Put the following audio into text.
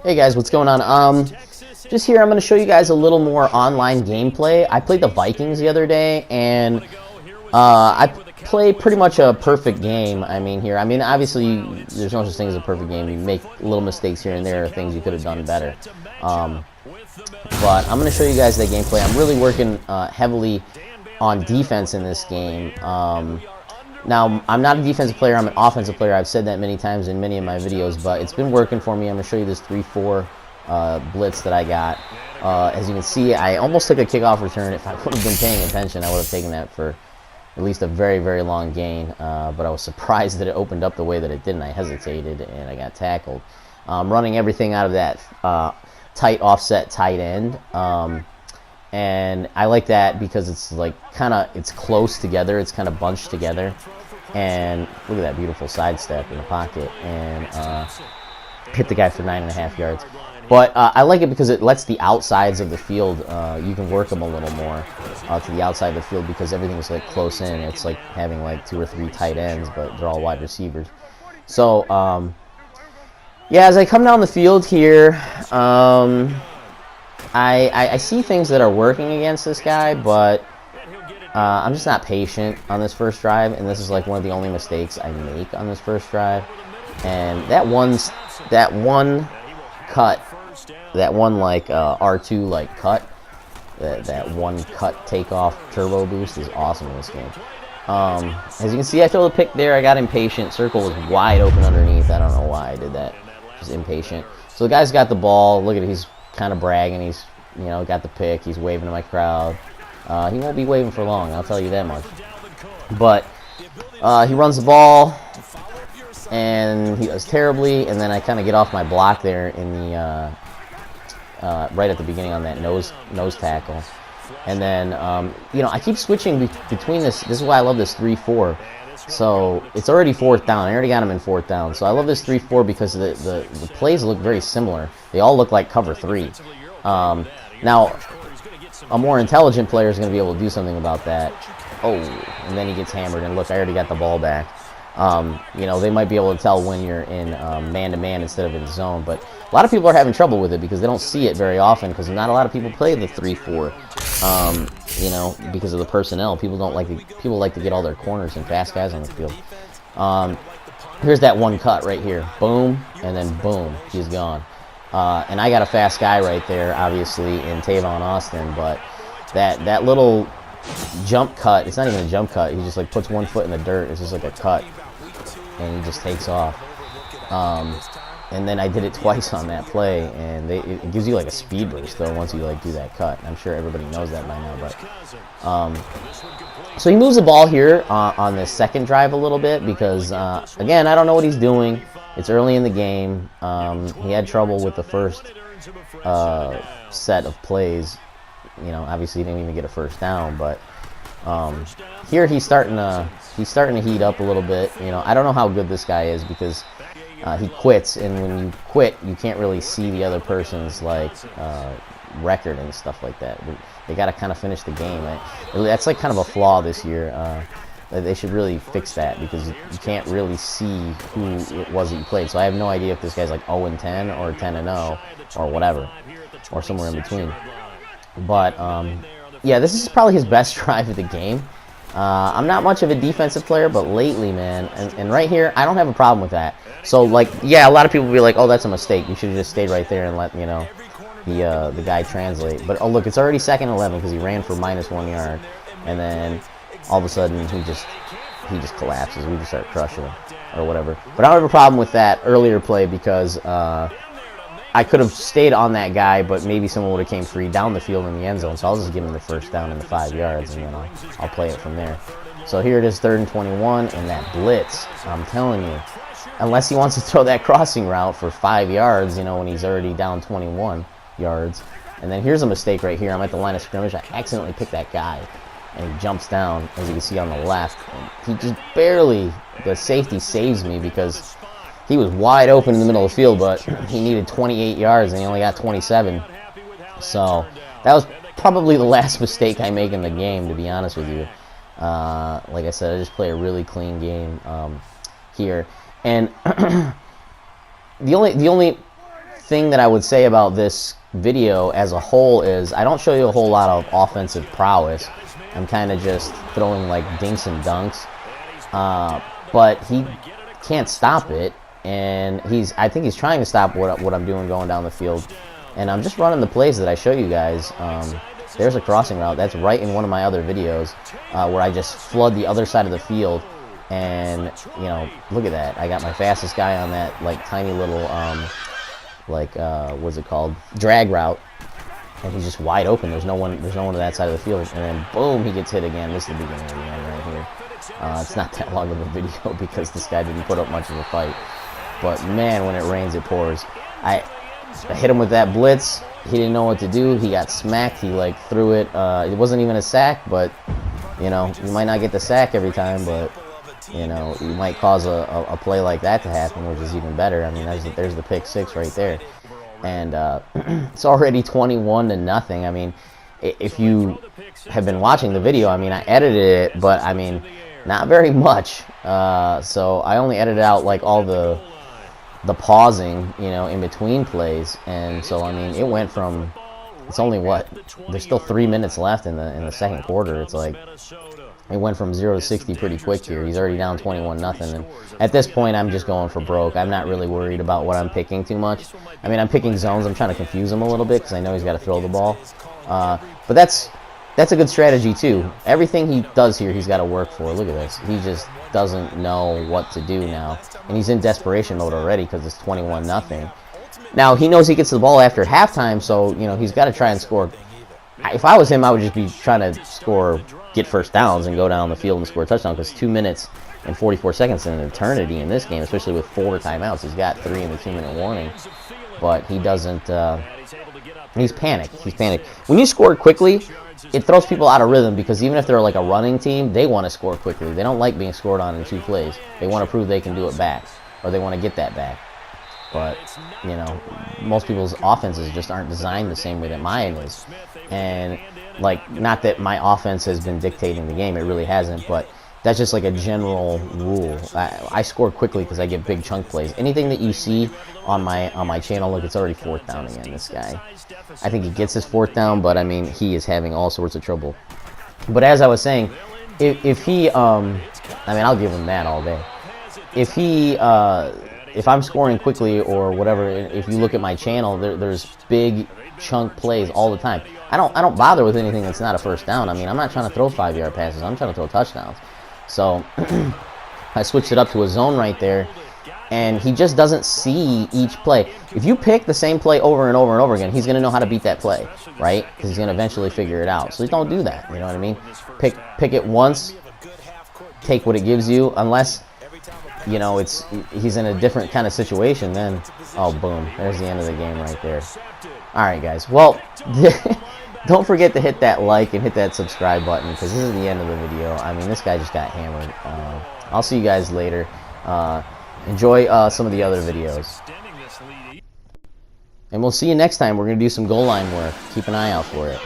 Hey guys, what's going on? Just here, I'm going to show you guys a little more online gameplay. I played the Vikings the other day, and I played pretty much a perfect game. Obviously, there's no such thing as a perfect game. You make little mistakes here and there, things you could have done better. But I'm going to show you guys that gameplay. I'm really working heavily on defense in this game. Now, I'm not a defensive player, I'm an offensive player. I've said that many times in many of my videos, but it's been working for me. I'm going to show you this 3-4 blitz that I got. As you can see, I almost took a kickoff return. If I would have been paying attention, I would have taken that for at least a very, very long gain. But I was surprised that it opened up the way that it did, and I hesitated, and I got tackled. Running everything out of that tight offset tight end. And I like that because it's like it's close together, it's kind of bunched together, and look at that beautiful sidestep in the pocket, and hit the guy for 9.5 yards. But I like it because it lets the outsides of the field, you can work them a little more to the outside of the field because everything is like close in. It's like having like 2 or 3 tight ends, but they're all wide receivers. So yeah, as I come down the field here, I see things that are working against this guy, but I'm just not patient on this first drive, and this is like one of the only mistakes I make on this first drive. And that one cut, that one like R2 like cut, that one cut takeoff turbo boost is awesome in this game. As you can see, I throw the pick there. I got impatient. Circle was wide open underneath. I don't know why I did that. Just impatient. So the guy's got the ball. Look at it. He's kind of bragging. He's, got the pick. He's waving to my crowd. He won't be waving for long, I'll tell you that much. But he runs the ball, and he does terribly. And then I kind of get off my block there in the right at the beginning on that nose tackle. And then I keep switching between this. This is why I love this 3-4. So it's already 4th down. I already got him in 4th down. So I love this 3-4 because the plays look very similar. They all look like cover 3. Now, a more intelligent player is going to be able to do something about that. Oh, and then he gets hammered. And look, I already got the ball back. They might be able to tell when you're in man-to-man instead of in zone. But a lot of people are having trouble with it because they don't see it very often because not a lot of people play the 3-4. Because of the personnel. People like to get all their corners and fast guys on the field. Here's that one cut right here. Boom, and then boom, he's gone. And I got a fast guy right there, obviously, in Tavon Austin, but that little jump cut, it's not even a jump cut. He just like puts one foot in the dirt. It's just like a cut, and he just takes off. And then I did it twice on that play, and it gives you like a speed boost though once you like do that cut. I'm sure everybody knows that by now, but so he moves the ball here on this second drive a little bit because again, I don't know what he's doing. It's early in the game. He had trouble with the first set of plays. Obviously he didn't even get a first down, but here he's starting to heat up a little bit. I don't know how good this guy is because he quits, and when you quit, you can't really see the other person's record and stuff like that. They got to kind of finish the game. That's like kind of a flaw this year. They should really fix that because you can't really see who it was that you played. So I have no idea if this guy's like 0-10 or 10-0 or whatever, or somewhere in between. But yeah, this is probably his best drive of the game. I'm not much of a defensive player, but lately, man, and right here, I don't have a problem with that. So, yeah, a lot of people will be like, oh, that's a mistake. You should have just stayed right there and let, the guy translate. But, oh, look, it's already 2nd and 11 because he ran for -1 yard. And then all of a sudden, he just collapses. We just start crushing him or whatever. But I don't have a problem with that earlier play because I could have stayed on that guy, but maybe someone would have came free down the field in the end zone. So I'll just give him the first down in the 5 yards, and then I'll play it from there. So here it is, 3rd and 21, and that blitz, I'm telling you, unless he wants to throw that crossing route for 5 yards, when he's already down 21 yards. And then here's a mistake right here. I'm at the line of scrimmage. I accidentally picked that guy, and he jumps down, as you can see on the left. And he just barely, the safety saves me because he was wide open in the middle of the field, but he needed 28 yards, and he only got 27. So that was probably the last mistake I make in the game, to be honest with you. Like I said, I just play a really clean game here. And the only thing that I would say about this video as a whole is I don't show you a whole lot of offensive prowess. I'm kind of just throwing like dinks and dunks, but he can't stop it, and I think he's trying to stop what I'm doing going down the field, and I'm just running the plays that I show you guys. There's a crossing route that's right in one of my other videos where I just flood the other side of the field, and you know, look at that. I got my fastest guy on that like tiny little what's it called, drag route, and he's just wide open. There's no one to that side of the field, and then boom, he gets hit again. This is the beginning of the end right here. It's not that long of a video because this guy didn't put up much of a fight, but man, when it rains it pours. I hit him with that blitz. He didn't know what to do. He got smacked. He like threw it. It wasn't even a sack, but you know, you might not get the sack every time, but you know, you might cause a play like that to happen, which is even better. I mean, there's the pick six right there, and it's already 21-0. I mean, if you have been watching the video, I mean, I edited it, but I mean, not very much. So I only edited out like all the pausing, you know, in between plays, and so I mean, it went from, it's only what, there's still 3 minutes left in the second quarter. It's like it went from 0 to 60 pretty quick here. He's already down 21-0, and at this point I'm just going for broke. I'm not really worried about what I'm picking too much. I mean, I'm picking zones. I'm trying to confuse him a little bit because I know he's got to throw the ball, but that's a good strategy too. Everything he does here, he's got to work for. Look at this. He just doesn't know what to do now, and he's in desperation mode already because it's 21-0. Now he knows he gets the ball after halftime, so you know he's got to try and score. If I was him, I would just be trying to score, get first downs, and go down the field and score a touchdown, because 2 minutes and 44 seconds is an eternity in this game, especially with 4 timeouts. He's got 3 in the 2-minute warning, but he doesn't. He's panicked. He's panicked. When you score quickly, it throws people out of rhythm, because even if they're like a running team, they want to score quickly. They don't like being scored on in 2 plays. They want to prove they can do it back, or they want to get that back. But, you know, most people's offenses just aren't designed the same way that mine is. And, like, not that my offense has been dictating the game. It really hasn't. But that's just like a general rule. I score quickly because I get big chunk plays. Anything that you see on my channel, look, it's already 4th down again, this guy. I think he gets his 4th down, but, I mean, he is having all sorts of trouble. But as I was saying, if he, I mean, I'll give him that all day. If I'm scoring quickly or whatever, if you look at my channel, there's big chunk plays all the time. I don't bother with anything that's not a first down. I mean, I'm not trying to throw 5-yard passes. I'm trying to throw touchdowns. So I switched it up to a zone right there, and he just doesn't see each play. If you pick the same play over and over and over again, he's going to know how to beat that play, right? Because he's going to eventually figure it out. So don't do that. You know what I mean? Pick it once, take what it gives you, unless, you know, he's in a different kind of situation, then, oh, boom, there's the end of the game right there. All right, guys. Well, don't forget to hit that like and hit that subscribe button, because this is the end of the video. I mean, this guy just got hammered. I'll see you guys later. Enjoy some of the other videos. And we'll see you next time. We're going to do some goal line work. Keep an eye out for it.